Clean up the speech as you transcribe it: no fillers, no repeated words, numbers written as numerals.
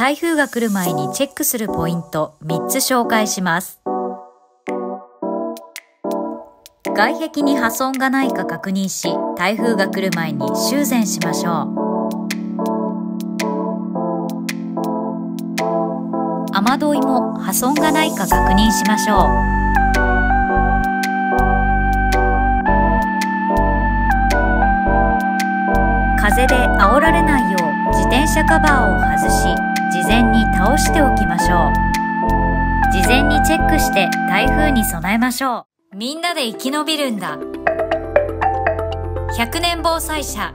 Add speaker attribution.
Speaker 1: 台風が来る前にチェックするポイント3つ紹介します。外壁に破損がないか確認し、台風が来る前に修繕しましょう。雨どいも破損がないか確認しましょう。風で煽られないよう自転車カバーを外し、事前に倒しておきましょう。事前にチェックして台風に備えましょう。みんなで生き延びるんだ。100年防災社